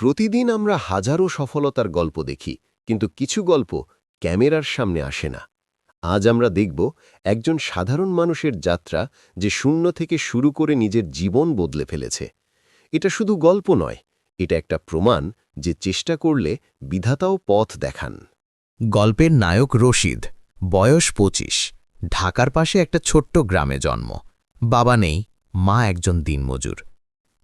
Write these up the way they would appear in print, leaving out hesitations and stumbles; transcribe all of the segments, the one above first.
প্রতিদিন আমরা হাজারো সফলতার গল্প দেখি, কিন্তু কিছু গল্প ক্যামেরার সামনে আসে না। আজ আমরা দেখব একজন সাধারণ মানুষের যাত্রা, যে শূন্য থেকে শুরু করে নিজের জীবন বদলে ফেলেছে। এটা শুধু গল্প নয়, এটা একটা প্রমাণ যে চেষ্টা করলে বিধাতাও পথ দেখান। গল্পের নায়ক রশিদ, বয়স ২৫, ঢাকার পাশে একটা ছোট্ট গ্রামে জন্ম। বাবা নেই, মা একজন দিনমজুর।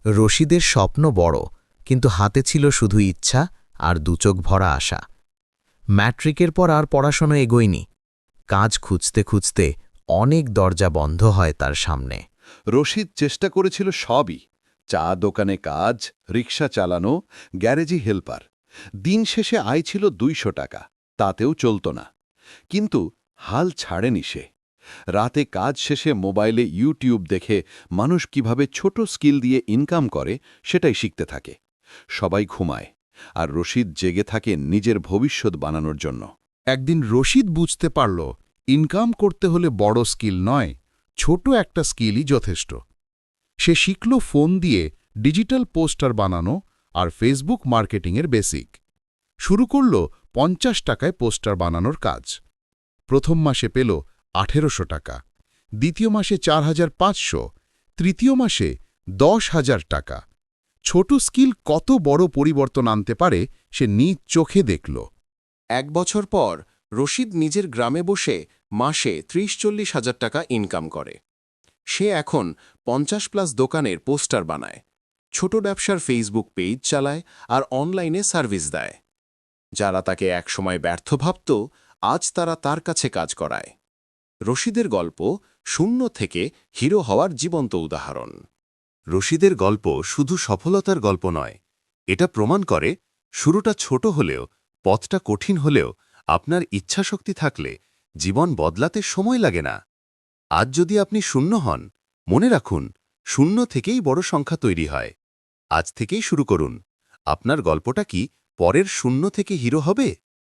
রশিদের স্বপ্ন বড়, কিন্তু হাতে ছিল শুধু ইচ্ছা আর দুচোখ ভরা আশা। ম্যাট্রিকের পর আর পড়াশোনা এগোয়নি। কাজ খুঁজতে খুঁজতে অনেক দরজা বন্ধ হয় তার সামনে। রশিদ চেষ্টা করেছিল সবই: চা দোকানে কাজ, রিক্সা চালানো, গ্যারেজি হেল্পার। দিন শেষে আয় ছিল ২০০ টাকা, তাতেও চলত না। কিন্তু হাল ছাড়েনি সে। রাতে কাজ শেষে মোবাইলে ইউটিউব দেখে মানুষ কিভাবে ছোট স্কিল দিয়ে ইনকাম করে সেটাই শিখতে থাকে। সবাই ঘুমায়, আর রশিদ জেগে থাকে নিজের ভবিষ্যৎ বানানোর জন্য। একদিন রশিদ বুঝতে পারল, ইনকাম করতে হলে বড় স্কিল নয়, ছোট একটা স্কিলই যথেষ্ট। সে শিখল ফোন দিয়ে ডিজিটাল পোস্টার বানানো আর ফেসবুক মার্কেটিংয়ের বেসিক। শুরু করল ৫০ টাকায় পোস্টার বানানোর কাজ। প্রথম মাসে পেল ১৮০০ টাকা, দ্বিতীয় মাসে ৪৫০০, তৃতীয় মাসে ১০,০০০ টাকা। ছোট স্কিল কত বড় পরিবর্তন আনতে পারে সে নিজ চোখে দেখল। ১ বছর পর রশিদ নিজের গ্রামে বসে মাসে ৩০-৪০ হাজার টাকা ইনকাম করে। সে এখন ৫০+ দোকানের পোস্টার বানায়, ছোট ব্যবসার ফেসবুক পেজ চালায় আর অনলাইনে সার্ভিস দেয়। যারা তাকে একসময় ব্যর্থ ভাবত, আজ তারা তার কাছে কাজ করায়। রশিদের গল্প শূন্য থেকে হিরো হওয়ার জীবন্ত উদাহরণ। রশিদের গল্প শুধু সফলতার গল্প নয়, এটা প্রমাণ করে শুরুটা ছোট হলেও, পথটা কঠিন হলেও, আপনার ইচ্ছাশক্তি থাকলে জীবন বদলাতে সময় লাগে না। আজ যদি আপনি শূন্য হন, মনে রাখুন, শূন্য থেকেই বড় সংখ্যা তৈরি হয়। আজ থেকেই শুরু করুন। আপনার গল্পটা কি পরের শূন্য থেকে হিরো হবে?